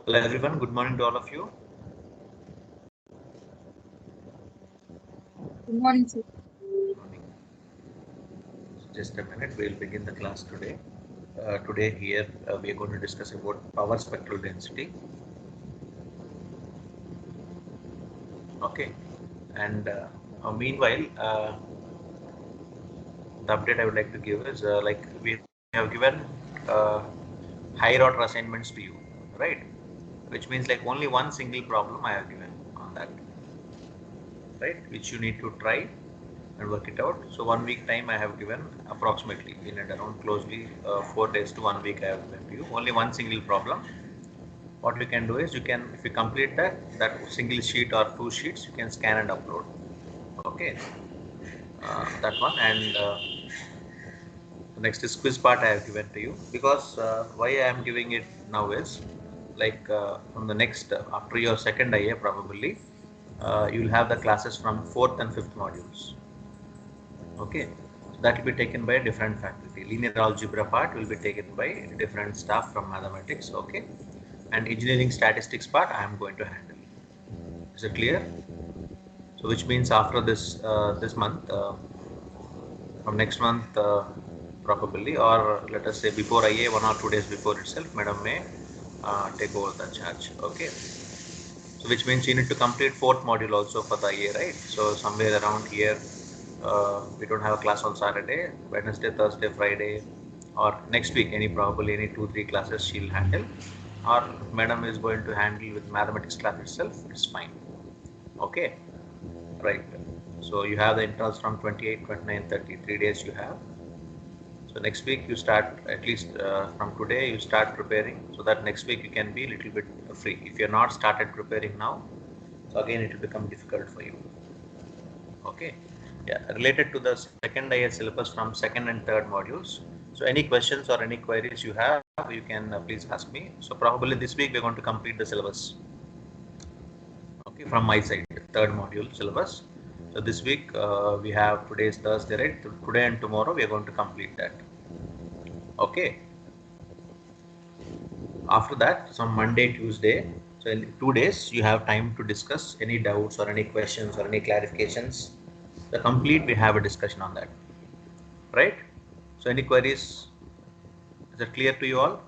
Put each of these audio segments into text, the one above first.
Hello everyone, good morning to all of you. Good morning, sir. Good morning. Just a minute, we'll begin the class today. Today here we are going to discuss about power spectral density. Okay, and meanwhile, the update I would like to give is like we have given higher order assignments to you, right? Which means like only one single problem I have given on that, right? Which you need to try and work it out. So 1 week time I have given approximately in and around closely 4 days to 1 week I have given to you. Only one single problem. What you can do is you can, if you complete that single sheet or 2 sheets, you can scan and upload. Okay, that one. And the next is quiz part I have given to you, because why I am giving it now is like from the next after your second IA probably you will have the classes from 4th and 5th modules. Okay, so that will be taken by a different faculty. Linear algebra part will be taken by different staff from mathematics. Okay, and engineering statistics part I am going to handle. Is it clear? So which means after this month, from next month probably, or let us say before IA, 1 or 2 days before itself, madam may take over the charge. Okay, so which means you need to complete 4th module also for the IA, right? So somewhere around here we don't have a class on Saturday, Wednesday, Thursday, Friday, or next week probably any 2-3 classes she'll handle, or madam is going to handle with mathematics class itself. It's fine. Okay, right. So you have the internals from 28, 29, 30, 3 days you have. So next week you start, at least from today you start preparing, so that next week you can be a little bit free. If you're not started preparing now, so again it will become difficult for you. Okay, yeah, related to the second IA syllabus from 2nd and 3rd modules. So any questions or any queries you have, you can please ask me. So probably this week we're going to complete the syllabus. Okay, from my side, 3rd module syllabus. So this week we have, today is Thursday, right? Today and tomorrow we are going to complete that. Okay. After that, some Monday, Tuesday, so in 2 days you have time to discuss any doubts or any questions or any clarifications. The complete, we have a discussion on that, right? So any queries? Is that clear to you all?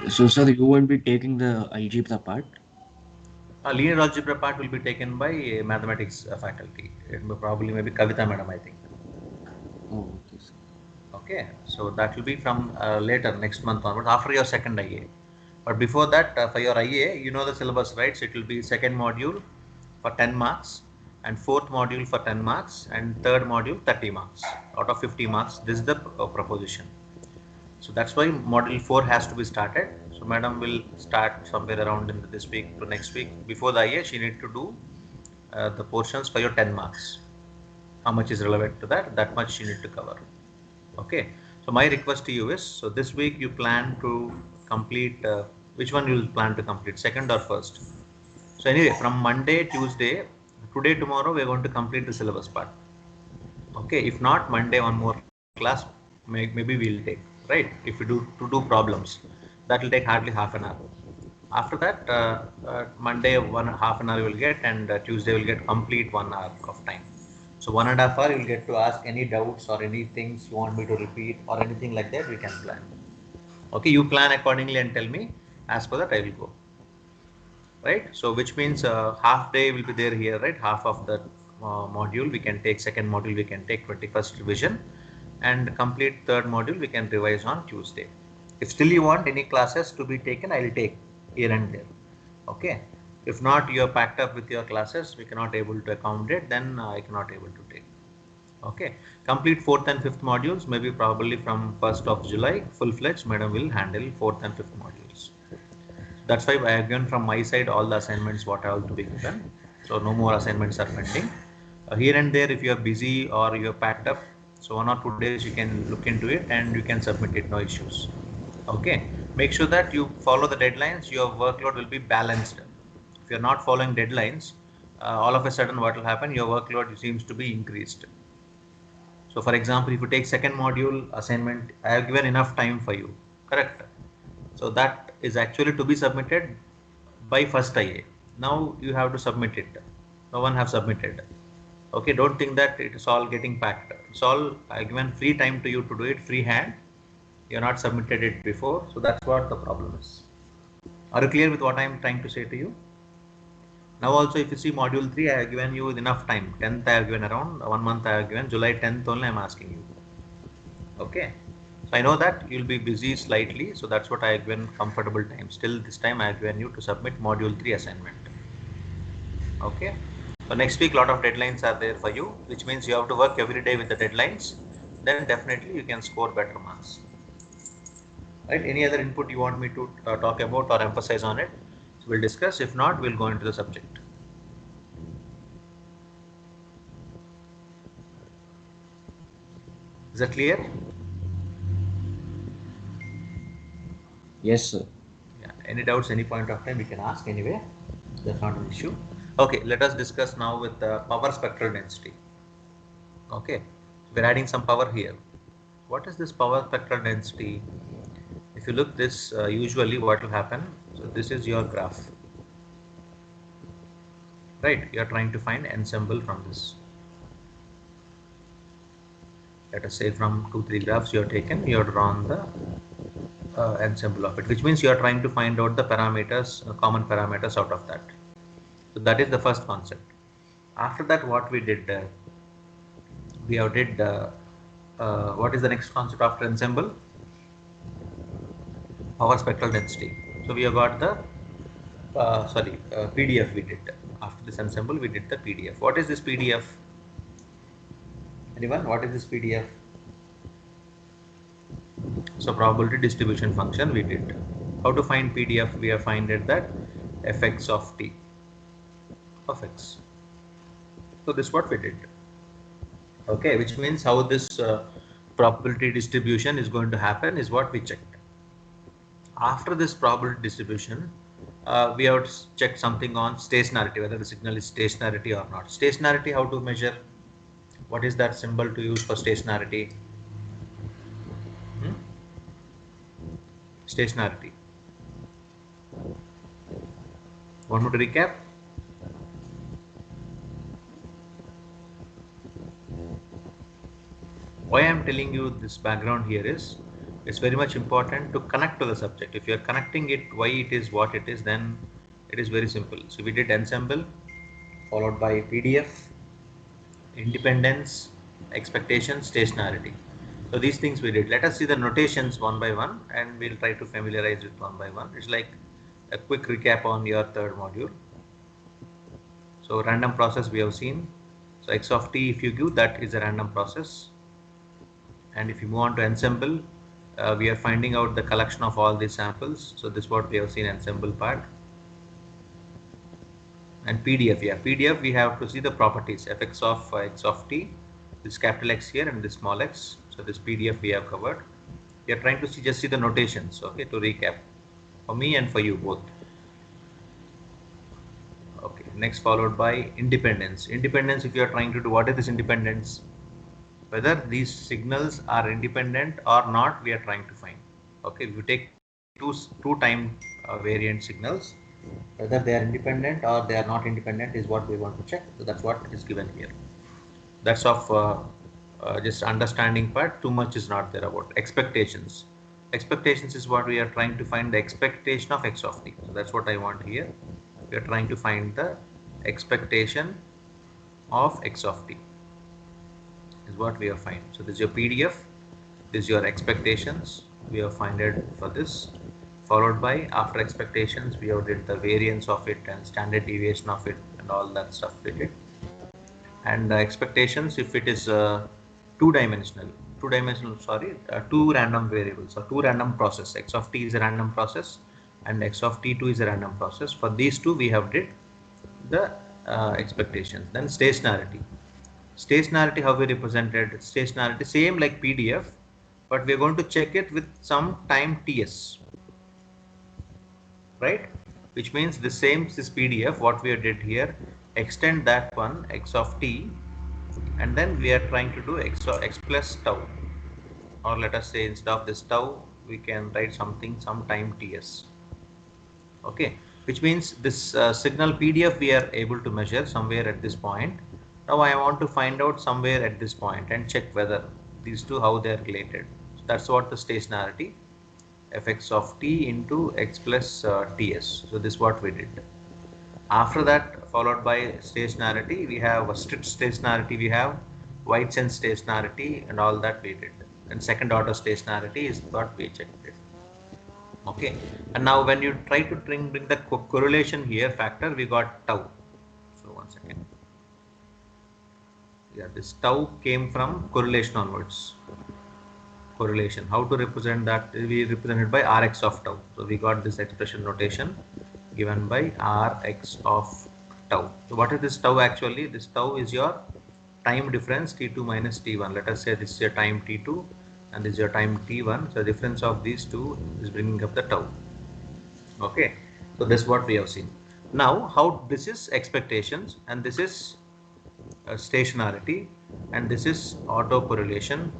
So, sir, you won't be taking the algebra part? Linear algebra part will be taken by mathematics faculty. It may probably maybe Kavita madam, I think. Oh, okay, sir. Okay, so that will be from later next month onwards after your second IA. But before that, for your IA, you know the syllabus, right? So it will be second module for 10 marks, and 4th module for 10 marks, and 3rd module 30 marks out of 50 marks. This is the proposition. So that's why module 4 has to be started. So madam will start somewhere around in this week to next week. Before the IA, she need to do the portions for your 10 marks. How much is relevant to that? That much she need to cover. Okay, so my request to you is, so this week you plan to complete which one you will plan to complete, second or first? So anyway, from Monday, Tuesday, today, tomorrow we are going to complete the syllabus part. Okay, if not Monday, one more class maybe we'll take, right? If we do to do problems, that will take hardly half an hour. After that Monday 1.5 hours you will get, and Tuesday will get complete 1 hour of time. So 1.5 hours you will get to ask any doubts or any things you want me to repeat or anything like that. We can plan. Okay, you plan accordingly and tell me. As per that I will go, right? So which means half day will be there here, right? Half of the module we can take, second module we can take 21st revision, and complete 3rd module we can revise on Tuesday. If still you want any classes to be taken, I will take here and there. Okay, if not, you are packed up with your classes, we cannot able to accommodate, then I cannot able to take. Okay, complete 4th and 5th modules, maybe probably from 1st of July full-fledged madam will handle 4th and 5th modules. That's why I have given from my side all the assignments what are to be given. So no more assignments are pending. Here and there, if you are busy or you are packed up, so 1 or 2 days you can look into it and you can submit it, no issues. Okay, make sure that you follow the deadlines. Your workload will be balanced. If you are not following deadlines, all of a sudden what will happen? Your workload seems to be increased. So for example, if you take second module assignment, I have given enough time for you, correct? So that is actually to be submitted by first IA. Now you have to submit it. No one have submitted. Okay, don't think that it is all getting packed. It's all given free time to you to do it free hand. You are not submitted it before, so that's what the problem is. Are you clear with what I am trying to say to you? Now also if you see module 3, I have given you enough time. 10th I have given around 1 month I have given. July 10th only I am asking you. Okay. So I know that you'll be busy slightly, so that's what I have given comfortable time. Still this time I have given you to submit module 3 assignment. Okay. So next week lot of deadlines are there for you, which means you have to work every day with the deadlines. Then definitely you can score better marks. Right? Any other input you want me to talk about or emphasize on it? So we'll discuss. If not, we'll go into the subject. Is that clear? Yes, sir. Yeah. Any doubts, any point of time, we can ask anyway. That's not an issue. Okay, let us discuss now with the power spectral density. Okay, we're adding some power here. What is this power spectral density? If you look this, usually what will happen, so this is your graph, right? You are trying to find ensemble from this. Let us say from 2-3 graphs you have taken, you have drawn the ensemble of it, which means you are trying to find out the parameters, common parameters out of that. So that is the first concept. After that, what we did, we have did what is the next concept after ensemble? Power spectral density. So we have got the PDF we did. After this ensemble we did the PDF. What is this PDF? Anyone? What is this PDF? So probability distribution function we did. How to find PDF? We have finded that fx of t of x. So this is what we did. Okay, which means how this probability distribution is going to happen is what we checked. After this probability distribution, we have to check something on stationarity, whether the signal is stationarity or not. Stationarity, how to measure? What is that symbol to use for stationarity? Hmm? Stationarity. Want me to recap? Why I am telling you this background here is, it's very much important to connect to the subject. If you are connecting it, why it is what it is, then it is very simple. So we did ensemble, followed by PDF, independence, expectation, stationarity. So these things we did. Let us see the notations one by one, and we'll try to familiarize with one by one. It's like a quick recap on your third module. So random process we have seen. So x of t, if you give, that is a random process. And if you move on to ensemble, we are finding out the collection of all these samples. So this is what we have seen, ensemble part. And PDF, yeah, PDF we have to see the properties, fx of x of t, this capital X here and this small x. So this PDF we have covered. We are trying to see, just see the notations, okay, to recap for me and for you both. Okay, next followed by independence. Independence, if you are trying to do, what is this independence? Whether these signals are independent or not, we are trying to find. Okay, if you take two time variant signals, whether they are independent or they are not independent is what we want to check. So that's what is given here. That's of just understanding part. Too much is not there about expectations. Expectations is what we are trying to find, the expectation of x of t. So that's what I want here. We are trying to find the expectation of x of t is what we have find. So this is your PDF, this is your expectations. We have find it for this, followed by after expectations we have did the variance of it and standard deviation of it and all that stuff we did. And expectations, if it is two random variables or two random process, x of t is a random process and x of t2 is a random process. For these two we have did the expectations. Then stationarity. Stationarity, how we represented stationarity, same like PDF, but we are going to check it with some time ts, right? Which means the same is PDF, what we did here, extend that one x of t, and then we are trying to do x plus tau, or let us say instead of this tau we can write something, some time ts. Okay, which means this signal PDF we are able to measure somewhere at this point. Now I want to find out somewhere at this point and check whether these two, how they are related. So that's what the stationarity, fx of t into x plus ts. So this is what we did. After that, followed by stationarity, we have a strict stationarity, we have white sense stationarity, and all that we did. And second order stationarity is what we checked it. Okay, and now when you try to bring the correlation here factor, we got tau. So 1 second. Yeah, this tau came from correlation onwards. Correlation, how to represent that? We represented by Rx of tau. So we got this expression notation given by Rx of tau. So what is this tau actually? This tau is your time difference T2 minus T1. Let us say this is your time T2 and this is your time T1. So the difference of these two is bringing up the tau. Okay, so this is what we have seen. Now how this is expectations and this is stationarity and this is autocorrelation.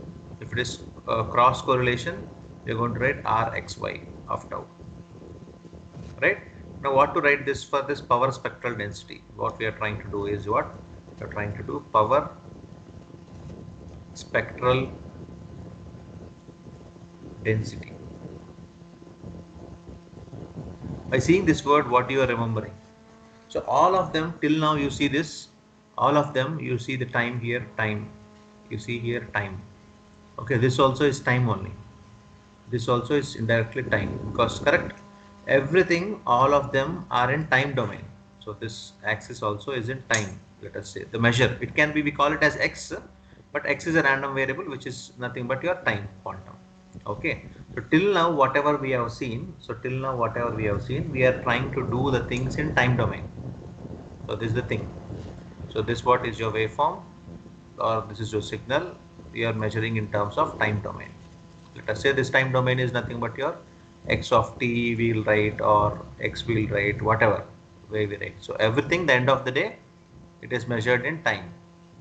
If it is cross correlation, we are going to write Rxy of tau. Right? Now what to write this for this power spectral density? What we are trying to do is what? We are trying to do power spectral density. By seeing this word, what you are remembering? So all of them till now you see this, all of them you see the time here, time. You see here time. Okay, this also is time only. This also is indirectly time because correct. Everything, all of them are in time domain. So this axis also is in time. Let us say the measure. It can be, we call it as x, but x is a random variable which is nothing but your time quantum. Okay, so till now whatever we have seen, we are trying to do the things in time domain. So this is the thing. So this what is your waveform or this is your signal. We are measuring in terms of time domain. Let us say this time domain is nothing but your x of t we'll write or x we'll write, whatever way we write. So everything the end of the day it is measured in time.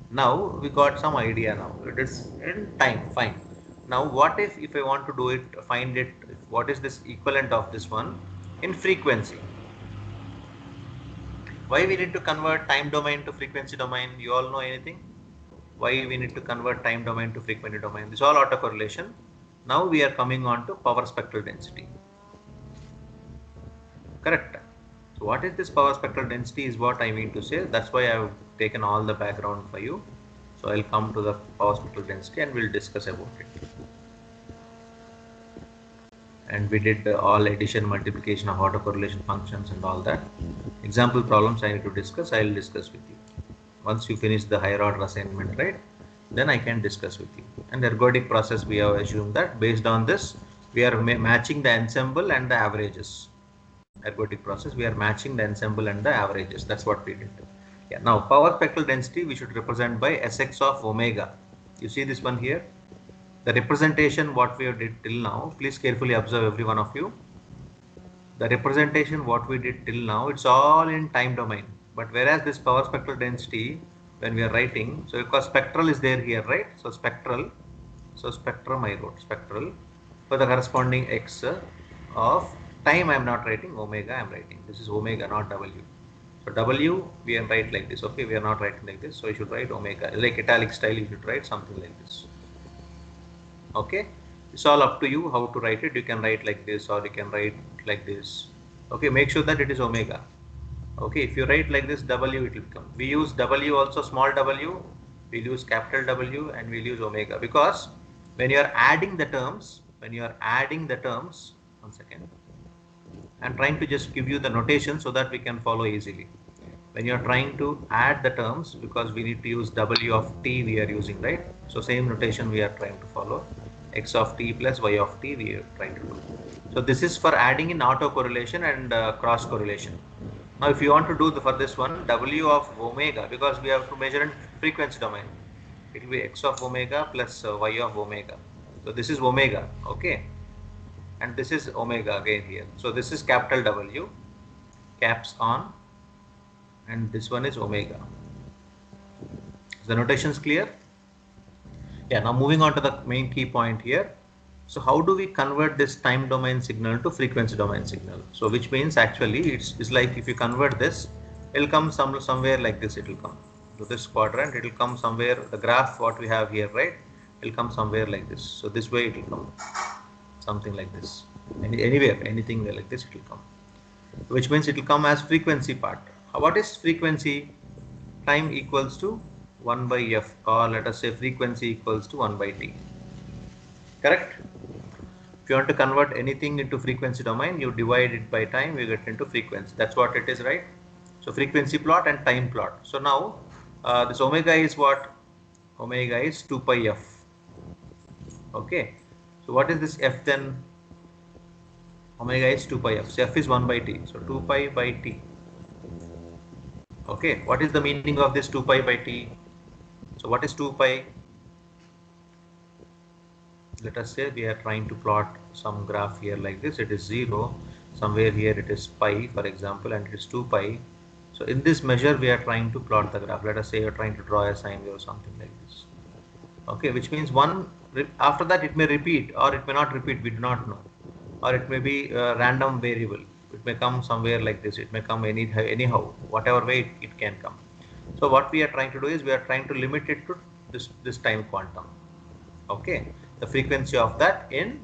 Now we got some idea now. It is in time, fine. Now what if I want to do it, find it, what is this equivalent of this one in frequency? Why we need to convert time domain to frequency domain? You all know anything? Why we need to convert time domain to frequency domain? This is all autocorrelation. Now we are coming on to power spectral density. Correct. So what is this power spectral density is what I mean to say. That's why I have taken all the background for you. So I'll come to the power spectral density and we'll discuss about it. And we did all addition, multiplication of autocorrelation functions and all that. Example problems I need to discuss, I will discuss with you. Once you finish the higher order assignment, right, then I can discuss with you. And ergodic process, we have assumed that based on this, we are matching the ensemble and the averages. Ergodic process, we are matching the ensemble and the averages. That's what we did. Yeah. Now power spectral density we should represent by Sx of omega. You see this one here. The representation what we did till now, please carefully observe every one of you. The representation what we did till now, it's all in time domain. But whereas this power spectral density, when we are writing, so because spectral is there here, right? So spectral, so spectrum I wrote spectral for the corresponding x of time. I am not writing omega, I am writing. This is omega, not w. So w we are write like this. Okay, we are not writing like this. So you should write omega, like italic style. You should write something like this. Okay, it's all up to you how to write it. You can write like this or you can write like this. Okay, make sure that it is omega. Okay, if you write like this w, it will become. We use w also, small w, we'll use capital W and we'll use omega because when you are adding the terms, 1 second, I'm trying to just give you the notation so that we can follow easily. When you are trying to add the terms, because we need to use w of t we are using, right? So same notation we are trying to follow. X of t plus y of t we are trying to do. So this is for adding in autocorrelation and cross correlation. Now if you want to do for this one, w of omega, because we have to measure in frequency domain, it will be x of omega plus y of omega. So this is omega, okay, and this is omega again here. So this is capital W, caps on, and this one is omega. Is the notation clear? Yeah, now moving on to the main key point here. So how do we convert this time domain signal to frequency domain signal? So which means actually it's like if you convert this, it'll come somewhere like this. It will come to this quadrant. It will come somewhere. The graph what we have here, right? It'll come somewhere like this. So this way it will come something like this. Anywhere, anything like this it will come. Which means it will come as frequency part. What is frequency? Time equals to 1 by f, or let us say frequency equals to 1 by t. Correct? If you want to convert anything into frequency domain, you divide it by time, you get into frequency. That's what it is, right? So frequency plot and time plot. So now this omega is what? Omega is 2 pi f. Okay. So what is this f then? Omega is 2 pi f. So f is 1 by t. So 2 pi by t. Okay. What is the meaning of this 2 pi by t? So what is 2 pi? Let us say we are trying to plot some graph here like this. It is 0. Somewhere here it is pi, for example, and it is 2 pi. So in this measure we are trying to plot the graph. Let us say you are trying to draw a sine wave or something like this. Okay, which means after that it may repeat or it may not repeat, we do not know. Or it may be a random variable. It may come somewhere like this. It may come anyhow, whatever way it can come. So what we are trying to do is we are trying to limit it to this time quantum. Okay, the frequency of that in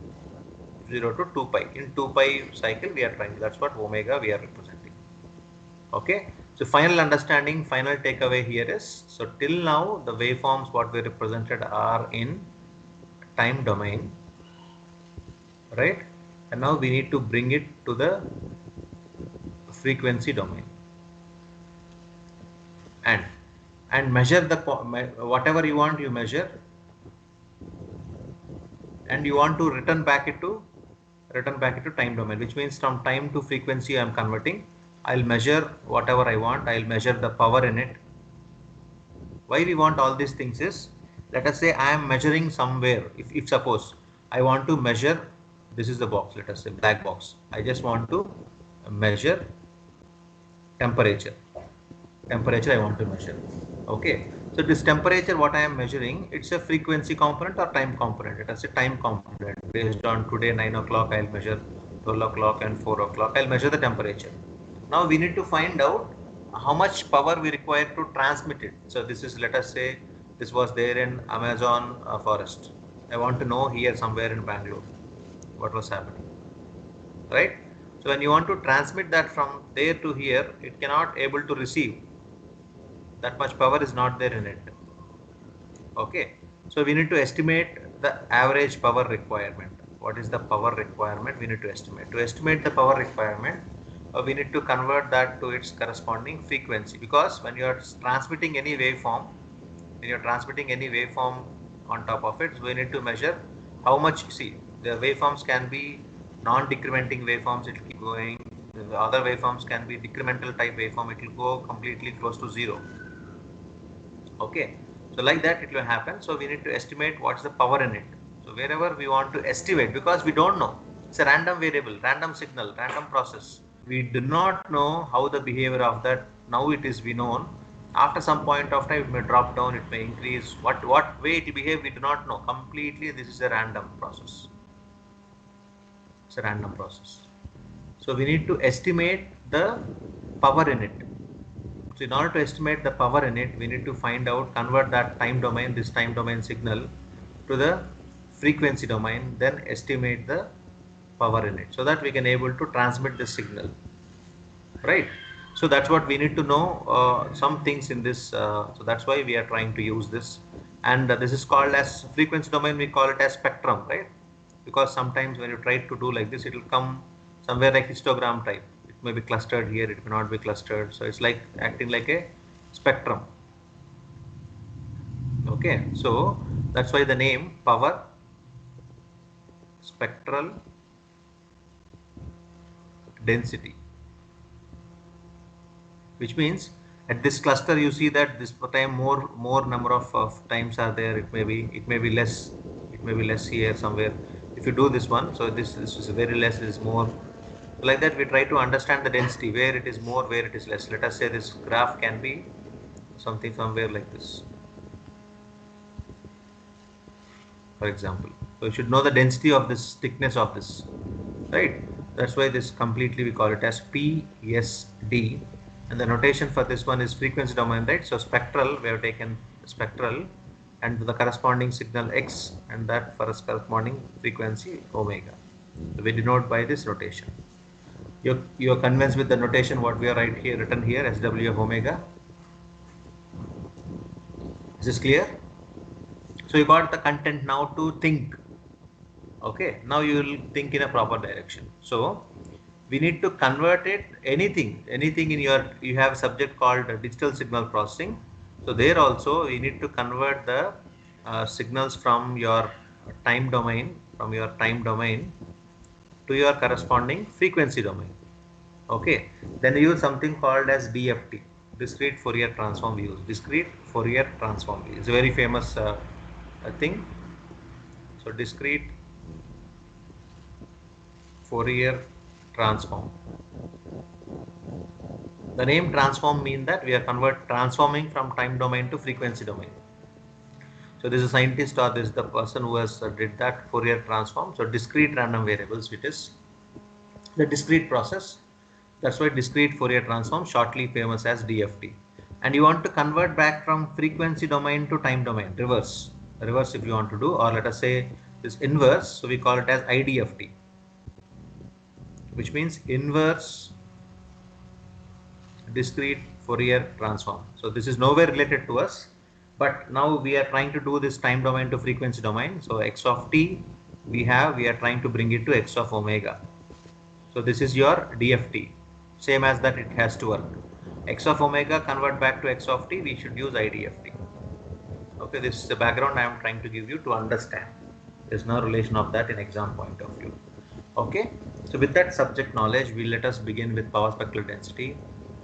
0 to 2 pi. In 2 pi cycle we are trying, that's what omega we are representing. Okay, so final understanding, final takeaway here is, so till now the waveforms what we represented are in time domain, right? And now we need to bring it to the frequency domain and measure the whatever you want, you measure, and you want to return back it to time domain, which means from time to frequency I am converting. I'll measure whatever I want. I'll measure the power in it. Why we want all these things is, let us say I am measuring somewhere. If suppose I want to measure, this is the box, let us say black box. I just want to measure temperature. Temperature I want to measure. Okay, so this temperature what I am measuring, it's a frequency component or time component. It has a time component. Based on today 9 o'clock I'll measure 12 o'clock and 4 o'clock I'll measure the temperature. Now we need to find out how much power we require to transmit it. So this is, let us say this was there in Amazon forest. I want to know here somewhere in Bangalore what was happening, right? So when you want to transmit that from there to here, it cannot able to receive. That much power is not there in it. Okay, so we need to estimate the average power requirement. What is the power requirement? We need to estimate. To estimate the power requirement, we need to convert that to its corresponding frequency, because when you are transmitting any waveform, on top of it, so we need to measure how much. See, the waveforms can be non-decrementing waveforms, it will keep going. The other waveforms can be decremental type waveform, it will go completely close to 0. Okay, so like that it will happen. So we need to estimate what's the power in it. So wherever we want to estimate, because we don't know, it's a random variable, random signal, random process. We do not know how the behavior of that. Now it is we known. After some point of time, it may drop down, it may increase. What way it will behave, we do not know. Completely, this is a random process. It's a random process. So we need to estimate the power in it. So in order to estimate the power in it, we need to find out, convert that time domain, this time domain signal, to the frequency domain, then estimate the power in it, so that we can able to transmit the signal, right? So that's what we need to know, some things in this. So that's why we are trying to use this, and this is called as frequency domain. We call it as spectrum, right? Because sometimes when you try to do like this, it will come somewhere like histogram type. It may be clustered here, it may not be clustered. So it's like acting like a spectrum. Okay, so that's why the name power spectral density, which means at this cluster you see that this time more number of times are there. It may be less, here somewhere. If you do this one, so this is very less, this is more. Like that we try to understand the density, where it is more, where it is less. Let us say this graph can be something somewhere like this, for example. So you should know the density of this, thickness of this, right? That's why this completely we call it as PSD, and the notation for this one is frequency domain, right? So spectral, we have taken spectral, and the corresponding signal X, and that for a corresponding frequency omega. So we denote by this notation. You're convinced with the notation what we are right here, written here, SW of omega. Is this clear? So you got the content now to think. Okay, now you will think in a proper direction. So we need to convert it, anything in your, you have a subject called digital signal processing. So there also we need to convert the signals from your time domain to your corresponding frequency domain. Okay, then use something called as DFT, discrete Fourier transform views. Discrete Fourier transform view is a very famous thing. So discrete Fourier transform. The name transform means that we are transforming from time domain to frequency domain. So this is a scientist, or this is the person who has did that Fourier transform. So discrete random variables, it is the discrete process. That's why discrete Fourier transform, shortly famous as DFT. And you want to convert back from frequency domain to time domain, reverse if you want to do, or let us say this inverse. So we call it as IDFT, which means inverse discrete Fourier transform. So this is nowhere related to us, but now we are trying to do this time domain to frequency domain. So x of t we are trying to bring it to x of omega. So this is your DFT, same as that it has to work. X of omega convert back to x of t, we should use IDFT. Okay, this is the background I am trying to give you to understand. There's no relation of that in exam point of view. Okay, so with that subject knowledge, let us begin with power spectral density.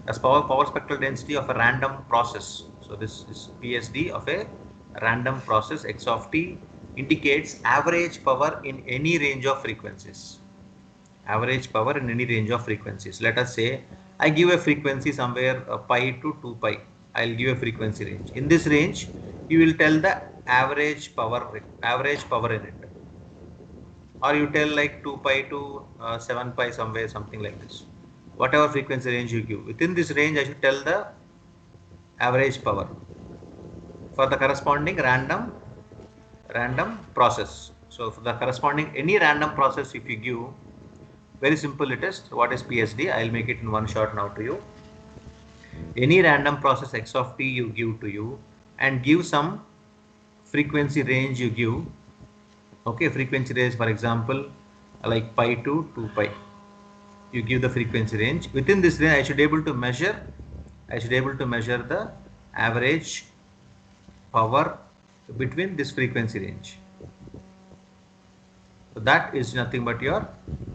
As power spectral density of a random process. So this is PSD of a random process, x of t indicates average power in any range of frequencies. Average power in any range of frequencies. Let us say I give a frequency somewhere pi to 2 pi. I'll give a frequency range. In this range, you will tell the average power in it. Or you tell like 2 pi to 7 pi somewhere, something like this. Whatever frequency range you give. Within this range, I should tell the average power for the corresponding random process. So for the corresponding any random process, if you give, very simple it is. What is PSD? I'll make it in one shot now to you. Any random process x of t you give to you, and give some frequency range you give. Okay, frequency range, for example, like pi to 2 pi. You give the frequency range. Within this range, I should able to measure the average power between this frequency range. So that is nothing but your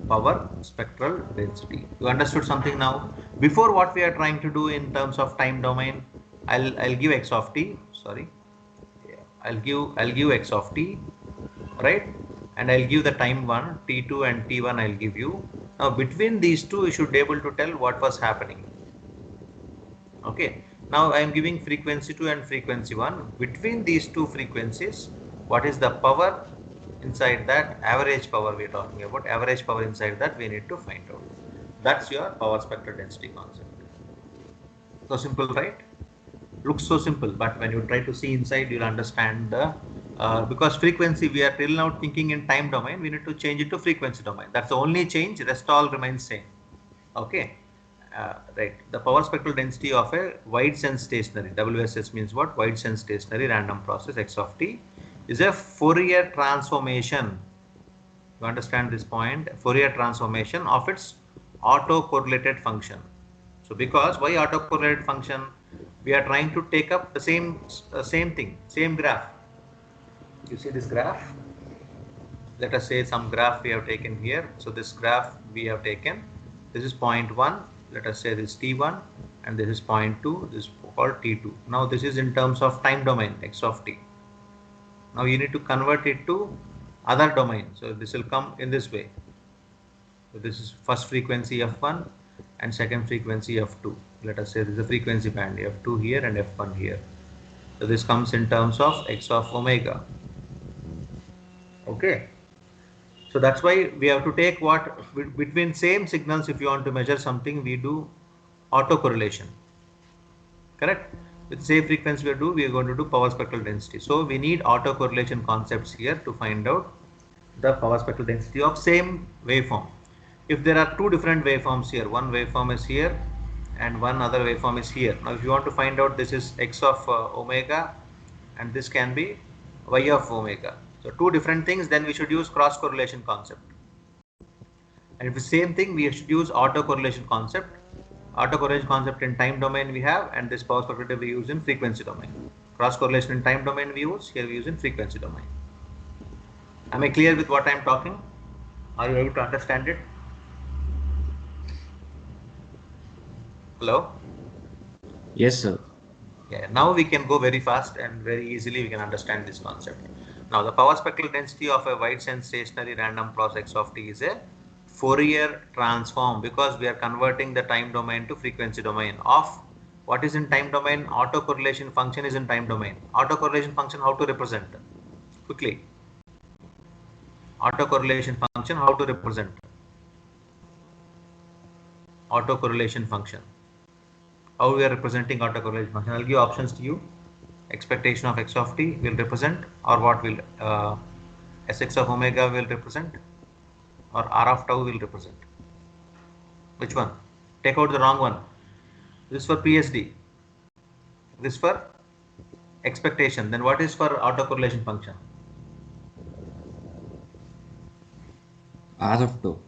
power spectral density. You understood something now? Before, what we are trying to do in terms of time domain, I'll give x of t. Sorry, I'll give x of t, right? And I'll give the time one, t2 and t1. I'll give you. Now between these two, you should be able to tell what was happening. Okay. Now I am giving frequency 2 and frequency 1. Between these two frequencies, what is the power inside that? Average power we are talking about. Average power inside that we need to find out. That's your power spectral density concept. So simple, right? Looks so simple, but when you try to see inside, you'll understand the because frequency we are till now thinking in time domain, we need to change it to frequency domain. That's the only change. Rest all remains same. Okay. Right. The power spectral density of a wide sense stationary, WSS means what? Wide sense stationary random process x of t is a Fourier transformation. You understand this point? Fourier transformation of its autocorrelated function. So because why autocorrelated function? We are trying to take up the same thing, same graph. You see this graph? Let us say some graph we have taken here. So this graph we have taken. This is point 1. Let us say this t1, and this is point 2. This is called t2. Now this is in terms of time domain x of t. Now you need to convert it to other domain. So this will come in this way. So this is first frequency f1 and second frequency f2. Let us say this is a frequency band f2 here and f1 here. So this comes in terms of x of omega. Okay. So that's why we have to take what between same signals. If you want to measure something, we do autocorrelation. Correct? With same frequency we are going to do power spectral density. So we need autocorrelation concepts here to find out the power spectral density of same waveform. If there are two different waveforms here, one waveform is here and one other waveform is here. Now if you want to find out, this is x of omega and this can be y of omega. So two different things, then we should use cross correlation concept. And if the same thing, we should use autocorrelation concept. Autocorrelation concept in time domain we have, and this power spectrometer we use in frequency domain. Cross correlation in time domain we use, here we use in frequency domain. Am I clear with what I am talking? Are you able to understand it? Hello? Yes, sir. Yeah, now we can go very fast and very easily we can understand this concept. Now the power spectral density of a wide sense stationary random process x of t is a Fourier transform, because we are converting the time domain to frequency domain of what is in time domain. Autocorrelation function is in time domain. Autocorrelation function, how to represent? Quickly. Autocorrelation function, how to represent? Autocorrelation function. How we are representing autocorrelation function? I'll give options to you. Expectation of x of t will represent, or what will Sx of omega will represent, or r of tau will represent. Which one? Take out the wrong one. This is for PSD. This for expectation. Then what is for autocorrelation function? R of tau.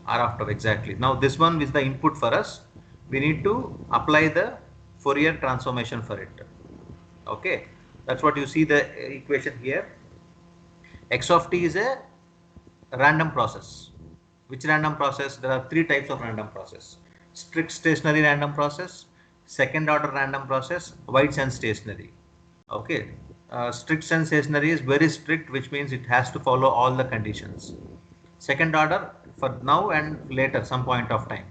R of tau, exactly. Now this one is the input for us. We need to apply the Fourier transformation for it. Okay, that's what you see the equation here. X of t is a random process. Which random process? There are three types of random process: strict stationary random process, second order random process, wide sense stationary. Okay, strict sense stationary is very strict, which means it has to follow all the conditions. Second order for now and later some point of time.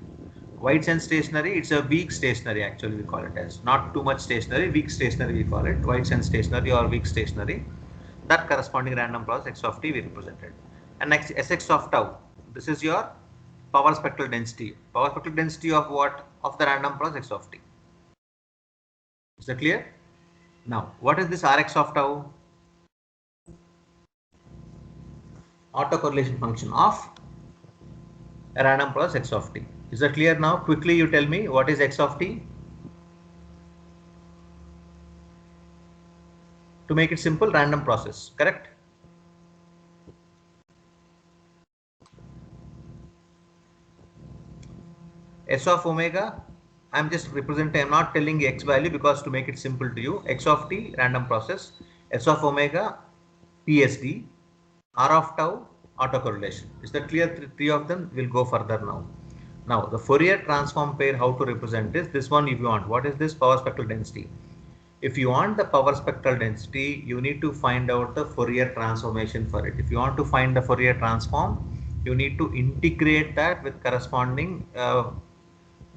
Wide sense stationary, it's a weak stationary, actually we call it as, not too much stationary, weak stationary we call it, wide sense stationary or weak stationary. That corresponding random process x of t we represented. And next Sx of tau, this is your power spectral density. Power spectral density of what? Of the random process x of t. Is that clear? Now what is this Rx of tau? Autocorrelation function of a random process x of t. Is that clear now? Quickly you tell me, what is x of t? To make it simple, random process, correct? S of omega, I'm just representing, I'm not telling x value because to make it simple to you. X of t, random process. S of omega, PSD. R of tau, autocorrelation. Is that clear? Three of them. Will go further now. Now the Fourier transform pair, how to represent this one if you want. What is this? Power spectral density. If you want the power spectral density, you need to find out the Fourier transformation for it. If you want to find the Fourier transform, you need to integrate that with corresponding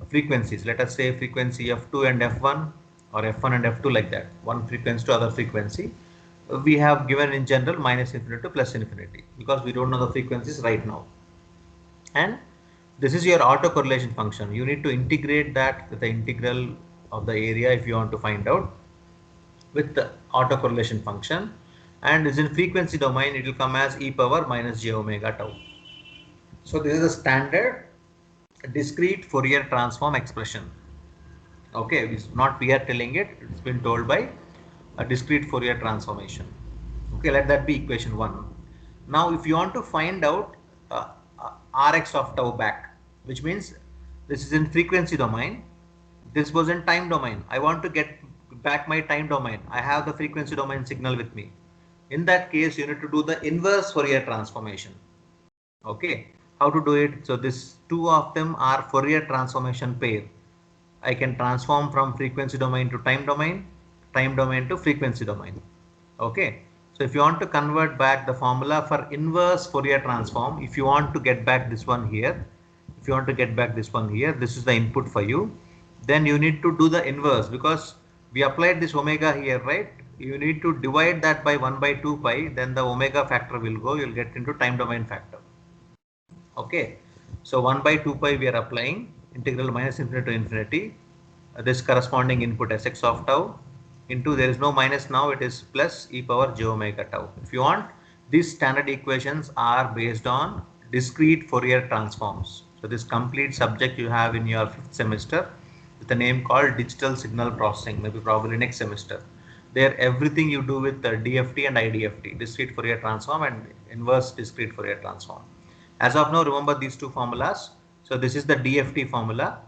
frequencies. Let us say frequency f2 and f1, or f1 and f2, like that, one frequency to other frequency. We have given in general minus infinity to plus infinity because we don't know the frequencies right now. And this is your autocorrelation function. You need to integrate that with the integral of the area if you want to find out with the autocorrelation function, and is in frequency domain, it will come as e power minus j omega tau. So this is a standard discrete Fourier transform expression. Okay, it's not we are telling it, it's been told by a discrete Fourier transformation. Okay, let that be equation 1. Now if you want to find out Rx of tau back, which means this is in frequency domain, this was in time domain. I want to get back my time domain. I have the frequency domain signal with me. In that case, you need to do the inverse Fourier transformation. Okay, how to do it? So this two of them are Fourier transformation pair. I can transform from frequency domain to time domain to frequency domain. Okay, so if you want to convert back the formula for inverse Fourier transform, if you want to get back this one here, if you want to get back this one here, this is the input for you. Then you need to do the inverse, because we applied this omega here, right? you need to divide that by 1 by 2 pi, then the omega factor will go, you'll get into time domain factor. Okay, so 1 by 2 pi we are applying, integral minus infinity to infinity, this corresponding input sx of tau into, there is no minus now, it is plus e power j omega tau. If you want, these standard equations are based on discrete Fourier transforms. So this complete subject you have in your 5th semester with a name called digital signal processing, maybe probably next semester. There everything you do with DFT and IDFT, discrete Fourier transform and inverse discrete Fourier transform. As of now, remember these two formulas. So this is the DFT formula,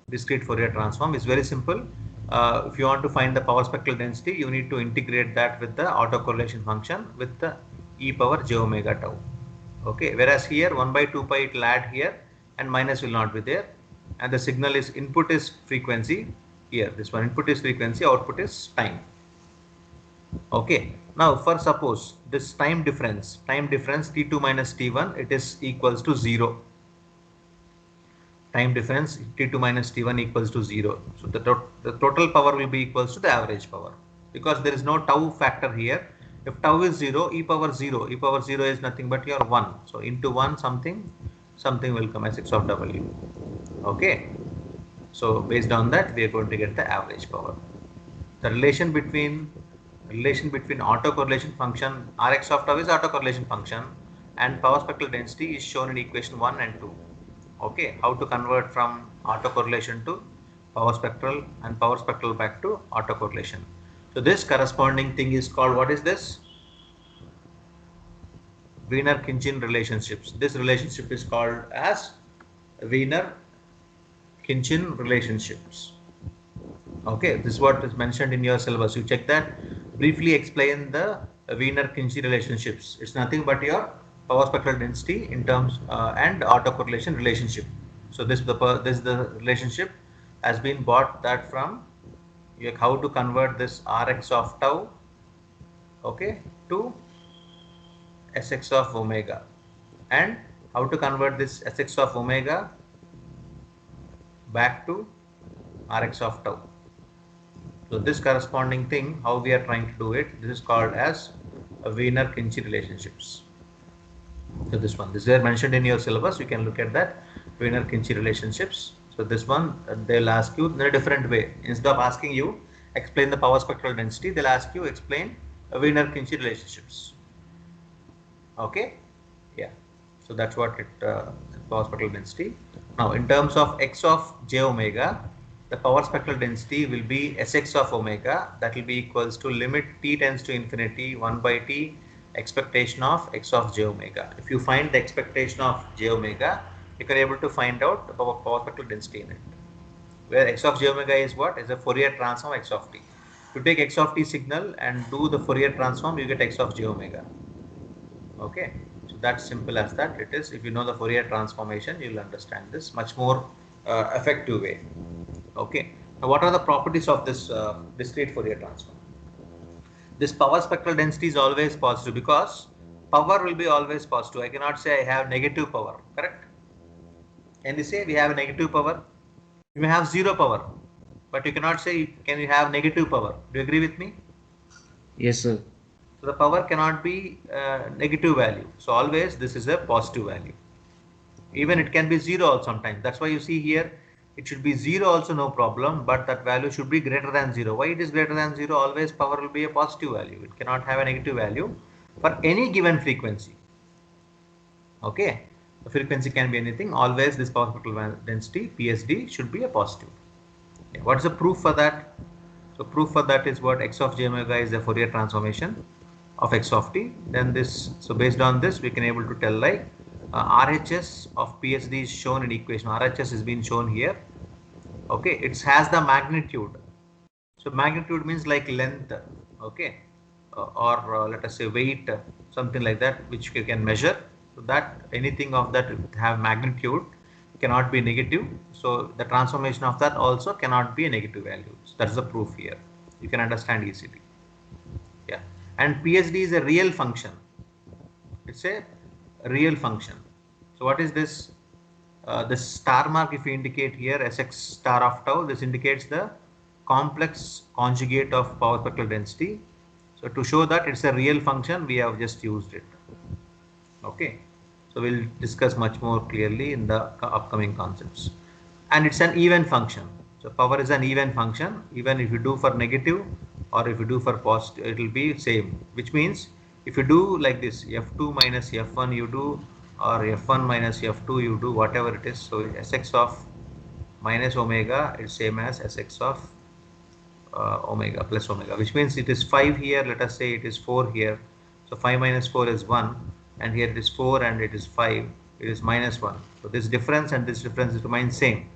discrete Fourier transform. Is very simple. If you want to find the power spectral density, you need to integrate that with the autocorrelation function with the e power j omega tau. Okay, whereas here 1 by 2 pi it will add here and minus will not be there, and the signal is input is frequency here. This one input is frequency, output is time. Okay, now for suppose this time difference t2 minus t1, it is equals to 0. Time difference t2 minus t1 equals to 0. So the total power will be equals to the average power, because there is no tau factor here. If tau is 0, e power 0 is nothing but your 1. So into 1 something will come as 6 of w. Okay, so based on that we are going to get the average power. The relation between autocorrelation function Rx of tau is autocorrelation function, and power spectral density is shown in equation 1 and 2. Okay, how to convert from autocorrelation to power spectral and power spectral back to autocorrelation. So this corresponding thing is called, what is this? Wiener-Khinchin relationships. This relationship is called as Wiener-Khinchin relationships. Okay, this is what is mentioned in your syllabus. You check that. Briefly explain the Wiener-Khinchin relationships. It's nothing but your power spectral density in terms and autocorrelation relationship. So this is the relationship has been bought that from how to convert this Rx of tau, okay, to Sx of omega, and how to convert this Sx of omega back to Rx of tau. So this corresponding thing, how we are trying to do it, this is called as a Wiener-Khinchin relationships. So this is mentioned in your syllabus. You can look at that, Wiener-Khinchin relationships. So this one they'll ask you in a different way. Instead of asking you explain the power spectral density, they'll ask you explain Wiener-Khinchin relationships. Okay, yeah. So that's what it power spectral density. Now in terms of x of j omega, the power spectral density will be Sx of omega, that will be equals to limit t tends to infinity 1 by t expectation of x of j omega. If you find the expectation of j omega, you can able to find out the power spectral density in it, where x of j omega is what? Is a Fourier transform x of t. You take x of t signal and do the Fourier transform, you get x of j omega. Okay, so that's simple as that it is. If you know the Fourier transformation, you will understand this much more effective way. Okay, now what are the properties of this discrete Fourier transform? This power spectral density is always positive, because power will be always positive. I cannot say I have negative power, correct? Can you say we have a negative power? You may have zero power, but you cannot say can you have negative power. Do you agree with me? Yes, sir. So the power cannot be negative value. So always this is a positive value. Even it can be zero sometimes. That's why you see here it should be zero also, no problem, but that value should be greater than zero. Why it is greater than zero? Always power will be a positive value. It cannot have a negative value for any given frequency. Okay, the frequency can be anything. Always this power spectral density PSD should be a positive. Okay. What is the proof for that? So proof for that is what? X of j omega is a Fourier transformation of x of t. Then this, so based on this we can able to tell like RHS of PSD is shown in equation. RHS is being shown here. Okay, it has the magnitude. So magnitude means like length. Okay, or let us say weight, something like that, which you can measure. So that anything of that have magnitude cannot be negative. So the transformation of that also cannot be a negative value. So that's the proof here. You can understand easily. Yeah, and PSD is a real function. It's a real function. So what is this? The star mark, if you indicate here Sx star of tau, this indicates the complex conjugate of power spectral density, So to show that it's a real function, we have just used it. Okay. So we'll discuss much more clearly in the upcoming concepts. And it's an even function. So power is an even function. Even if you do for negative or if you do for positive, it will be same. Which means if you do like this, f2 minus f1 you do, or f1 minus f2 you do, whatever it is. So sx of minus omega is same as sx of omega plus omega, which means it is 5 here, let us say it is 4 here. So 5 minus 4 is 1, and here it is 4 and it is 5, it is minus 1. So this difference and this difference is remain same.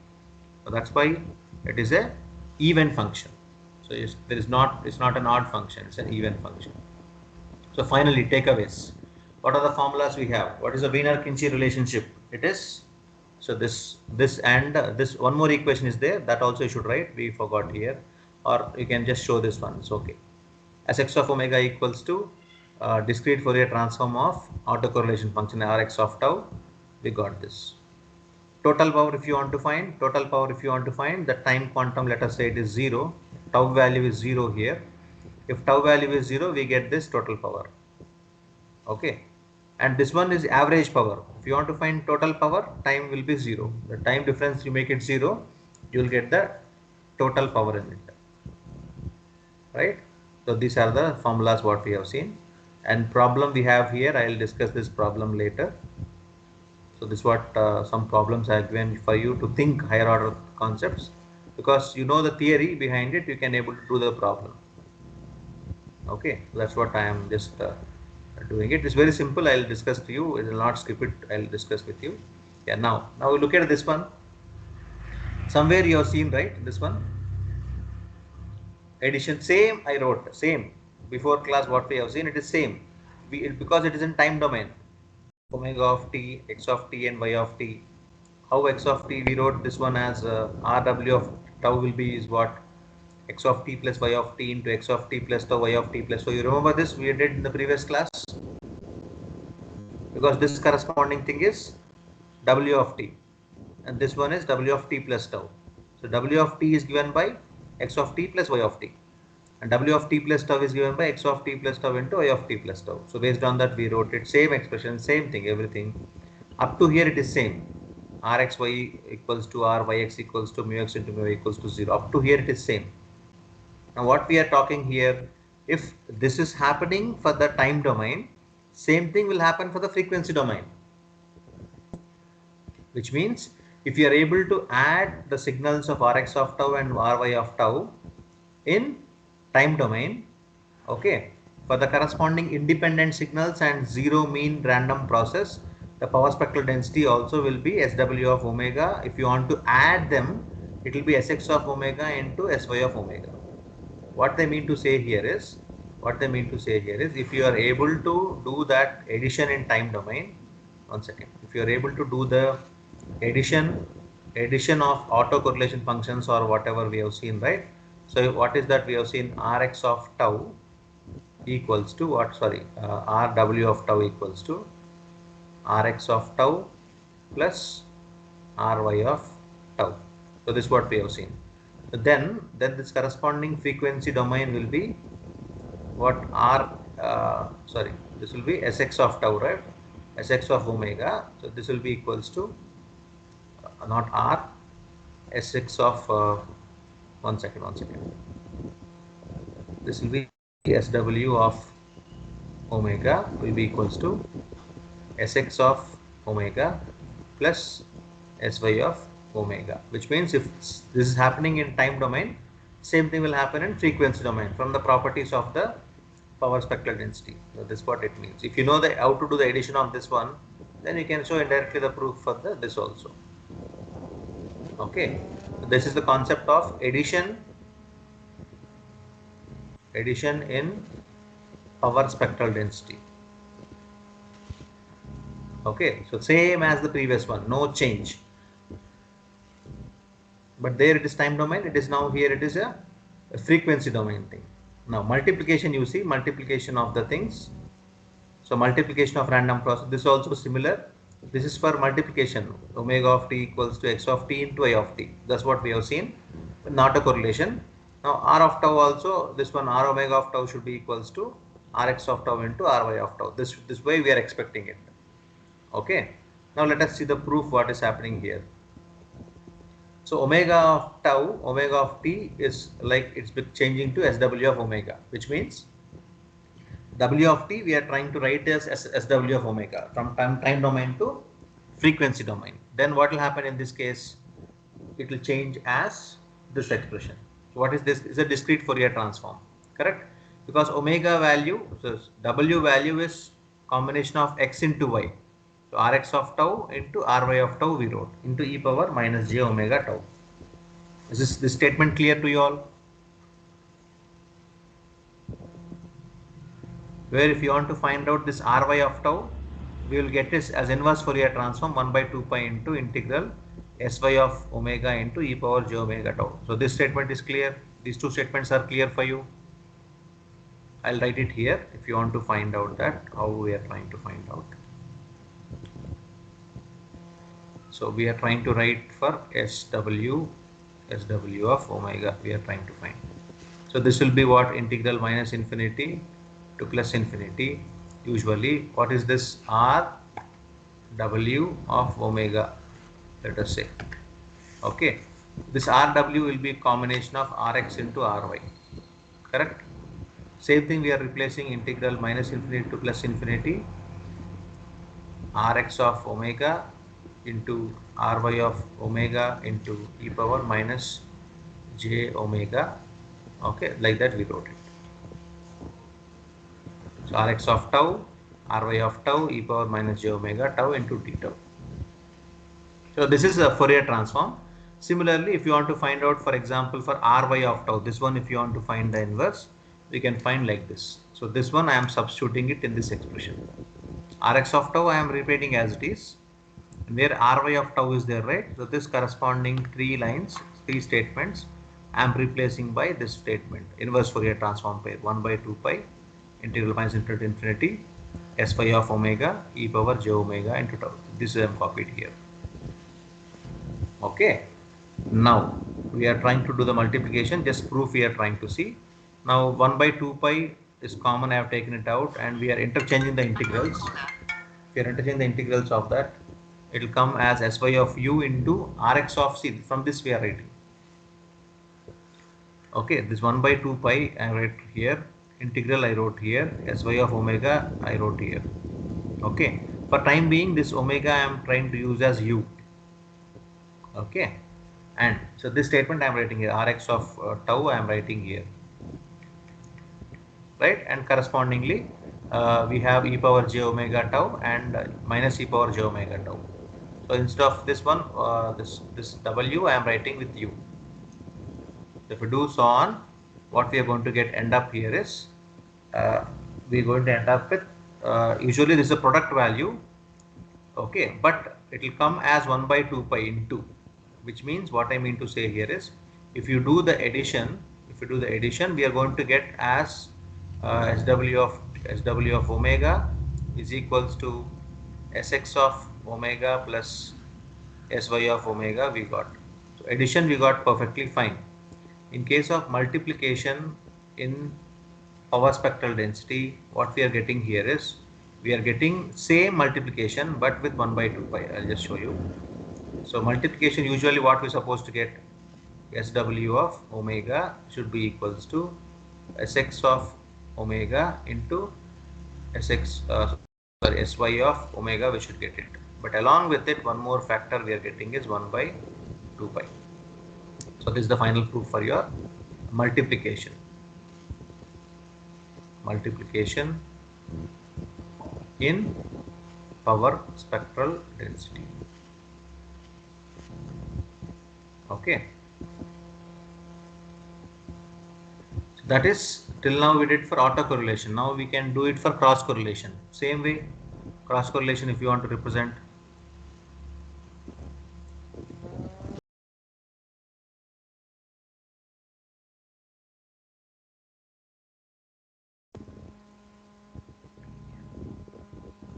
So that's why it is a even function. So it's not an odd function, it's an even function. So finally, takeaways. What are the formulas we have? What is the Wiener-Kinchy relationship? It is, so this and this one more equation is there, that also you should write, we forgot here, or you can just show this one, it's okay. Sx of omega equals to discrete Fourier transform of autocorrelation function Rx of tau. We got this. Total power if you want to find, the time quantum, let us say it is 0, tau value is 0 here. If tau value is 0, we get this total power. Okay. And this one is average power. If you want to find total power, time will be 0. The time difference, you make it 0, you will get the total power in it. Right. So these are the formulas what we have seen. And problem we have here, I will discuss this problem later. So this is what some problems I have given for you to think higher order concepts, because you know the theory behind it, you can able to do the problem. Okay, that's what I am just doing it. It's very simple. I'll discuss to you. I will not skip it. I'll discuss with you. Yeah. Now we look at this one. Somewhere you have seen, right? This one. Addition. Same. I wrote same before class. What we have seen, it is same. Because it is in time domain. Omega of t, x of t, and y of t. How x of t? We wrote this one as Rw of tau will be is what? X of t plus y of t into x of t plus tau y of t plus. So you remember this we did in the previous class, because this corresponding thing is w of t and this one is w of t plus tau. So w of t is given by x of t plus y of t, and w of t plus tau is given by x of t plus tau into y of t plus tau. So based on that we wrote it, same expression, same thing, everything up to here it is same. Rxy equals to ryx equals to mu x into mu y equals to 0. Up to here it is same. Now what we are talking here, if this is happening for the time domain, same thing will happen for the frequency domain. Which means if you are able to add the signals of Rx of tau and Ry of tau in time domain, okay, for the corresponding independent signals and zero mean random process, the power spectral density also will be SW of omega. If you want to add them, it will be Sx of omega into Sy of omega. What they mean to say here is, if you are able to do that addition in time domain, one second, if you are able to do the addition of autocorrelation functions or whatever we have seen, right? So what is that we have seen? Rx of tau equals to what? Sorry, Rw of tau equals to Rx of tau plus Ry of tau. So this is what we have seen. Then this corresponding frequency domain will be what? This will be Sx of tau, right? Sx of omega. So this will be equals to not R, Sx of one second. This will be Sw of omega will be equals to Sx of omega plus Sy of omega, which means if this is happening in time domain, same thing will happen in frequency domain from the properties of the power spectral density. So this is what it means. If you know how to do the addition of this one, then you can show indirectly the proof for this also. Okay, so this is the concept of addition in power spectral density. Okay, so same as the previous one, no change. But there it is time domain, it is now here it is a frequency domain thing. Now multiplication, you see multiplication of the things. So multiplication of random process, this is also similar. This is for multiplication, omega of t equals to x of t into y of t. That's what we have seen. Not a correlation. Now r of tau also, this one r omega of tau should be equals to rx of tau into ry of tau. This way we are expecting it. Okay. Now let us see the proof what is happening here. So omega of tau, omega of t is like it's changing to SW of omega, which means W of t we are trying to write as SW of omega from time domain to frequency domain. Then what will happen in this case? It will change as this expression. So what is this? Is a discrete Fourier transform, correct? Because omega value, so W value is combination of x into y. So Rx of tau into Ry of tau we wrote into e power minus j omega tau. Is this statement clear to you all? Where if you want to find out this Ry of tau, we will get this as inverse Fourier transform 1 by 2 pi into integral sy of omega into e power j omega tau. So this statement is clear. These two statements are clear for you. I'll write it here if you want to find out that how we are trying to find out. So we are trying to write for SW of omega we are trying to find. So this will be what? Integral minus infinity to plus infinity. Usually what is this? R W of omega, let us say. Okay, this RW will be a combination of Rx into Ry, correct? Same thing we are replacing integral minus infinity to plus infinity Rx of omega into Ry of omega into e power minus j omega. Okay, like that we wrote it. So Rx of tau, Ry of tau, e power minus j omega tau into t tau. So this is a Fourier transform. Similarly, if you want to find out, for example, for Ry of tau, this one if you want to find the inverse, we can find like this. So this one I am substituting it in this expression. Rx of tau I am repeating as it is. Where Ry of tau is there, right? So this corresponding three lines, three statements, I am replacing by this statement, inverse Fourier transform pair 1 by 2 pi integral minus infinity to infinity sy of omega e power j omega into tau. This I am copied here. Okay, now we are trying to do the multiplication, just proof we are trying to see. Now 1 by 2 pi is common, I have taken it out, and we are interchanging the integrals. If you are interchanging the integrals of that, it will come as sy of u into rx of c. From this we are writing. Okay, this 1 by 2 pi I write here, integral I wrote here, sy of omega I wrote here. Okay, for time being this omega I am trying to use as u. Okay, and so this statement I am writing here, Rx of tau I am writing here, right? And correspondingly we have e power j omega tau and minus e power j omega tau. So instead of this one, this w I am writing with u. So if we do so on, what we are going to end up here is we are going to end up with usually this is a product value. Okay, but it will come as 1 by 2 pi into, which means what I mean to say here is if you do the addition, we are going to get as SW of omega is equals to Sx of omega plus Sy of omega we got. So addition we got perfectly fine. In case of multiplication in power spectral density, what we are getting here is we are getting same multiplication but with 1 by 2 pi. I'll just show you. So multiplication usually what we are supposed to get, SW of omega should be equals to Sx of omega into Sy of omega, we should get it. But along with it, one more factor we are getting is 1 by 2 pi. So this is the final proof for your multiplication. Multiplication in power spectral density. Okay. So that is till now we did for autocorrelation. Now we can do it for cross correlation. Same way, cross correlation if you want to represent.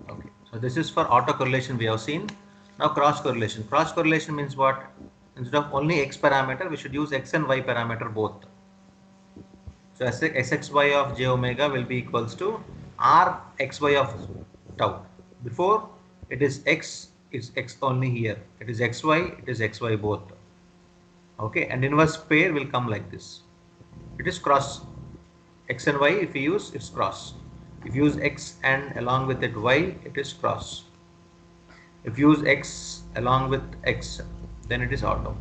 Okay, so this is for autocorrelation we have seen. Now cross correlation. Cross correlation means what? Instead of only x parameter, we should use x and y parameter both. So Sxy of j omega will be equals to R xy of tau. Before it is x only here. It is xy, it is xy both. Okay, and inverse pair will come like this. It is cross. X and y, if you use, it's cross. If you use x and along with it y, it is cross. If you use x along with x, then it is auto.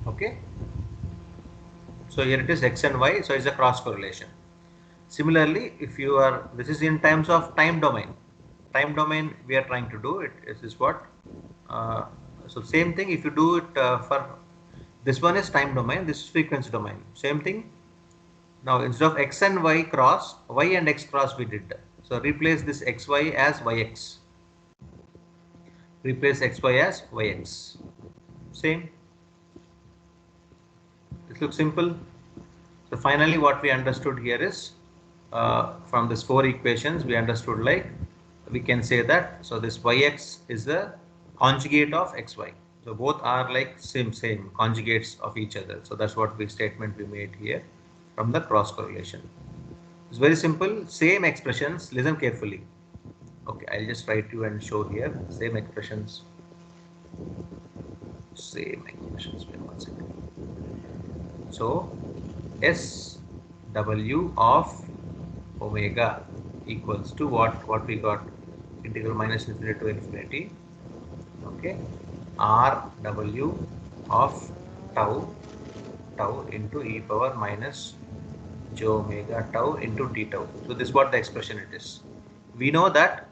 Okay. So here it is x and y, so it's a cross correlation. Similarly, if you are, this is in terms of time domain. Time domain we are trying to do it. This is what. So same thing. If you do it for this one is time domain, this is frequency domain. Same thing. Now instead of x and y cross, y and x cross we did. So replace this xy as yx. Replace xy as yx. Same. This looks simple. So finally what we understood here is from this 4 equations we understood, like we can say that, so this yx is the conjugate of xy. So both are like same conjugates of each other. So that's what the statement we made here from the cross correlation. It's very simple. Same expressions. Listen carefully. Okay, I'll just write you and show here. Same expressions. Same expressions. Wait 1 second. So SW of omega equals to what we got? Integral minus infinity to infinity. Okay. RW of tau into e power minus j omega tau into t tau. So this is what the expression it is. We know that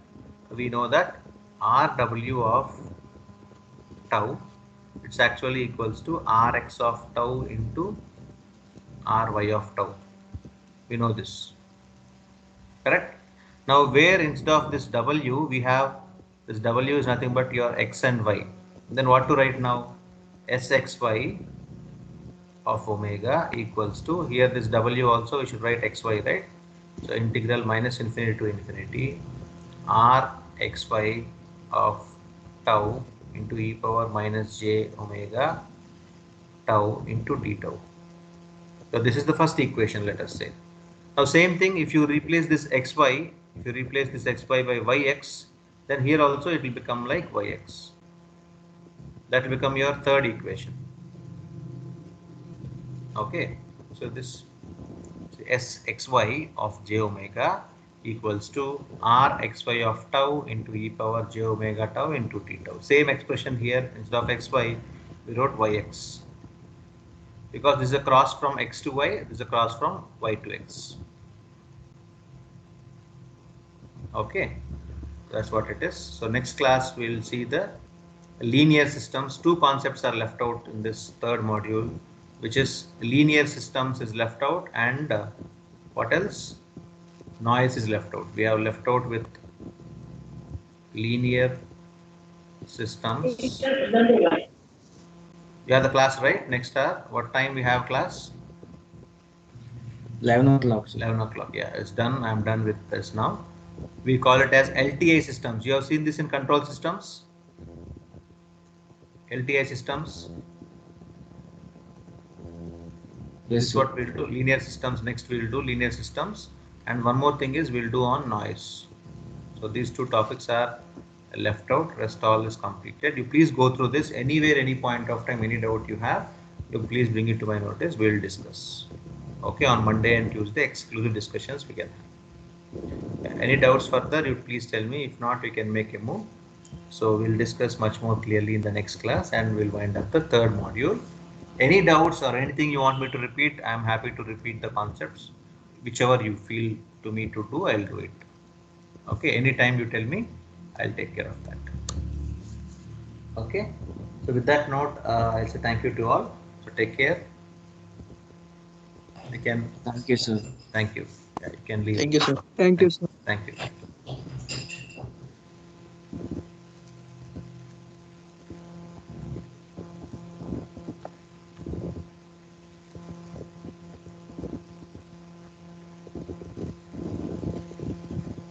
RW of tau, it's actually equals to Rx of tau into Ry of tau. We know this. Correct? Now where instead of this W we have this W is nothing but your x and y. Then what to write now? Sxy of omega equals to, here this W also we should write xy, right? So integral minus infinity to infinity Rxy of tau into e power minus j omega tau into t tau. So this is the first equation, let us say. Now same thing, if you replace this xy, by yx, then here also it will become like yx. That will become your third equation. Okay, so this Sxy of j omega equals to Rxy of tau into e power j omega tau into t tau. Same expression here, instead of xy we wrote yx, because this is a cross from x to y, this is a cross from y to x. Okay, that's what it is. So next class we will see the linear systems. 2 concepts are left out in this third module, which is linear systems is left out, and what else? Noise is left out. We have left out with linear systems. You have the class, right? Next hour, what time we have class? 11 o'clock. 11 o'clock. Yeah, it's done. I'm done with this now. We call it as LTI systems. You have seen this in control systems. LTI systems. This is what we'll do. Linear systems. Next we'll do linear systems. And one more thing is we'll do on noise. So these 2 topics are left out. Rest all is completed. You please go through this anywhere, any point of time, any doubt you have, you please bring it to my notice. We'll discuss. Okay, on Monday and Tuesday, exclusive discussions we can have. Any doubts further, you please tell me. If not, we can make a move. So we'll discuss much more clearly in the next class, and we'll wind up the third module. Any doubts or anything you want me to repeat, I'm happy to repeat the concepts. Whichever you feel to me to do, I'll do it. Okay, anytime you tell me, I'll take care of that. Okay, so with that note, I'll say thank you to all. So take care. You can. Thank you, sir. Thank you. Yeah, you can leave. Thank you, sir. Thank you, sir. Thank you.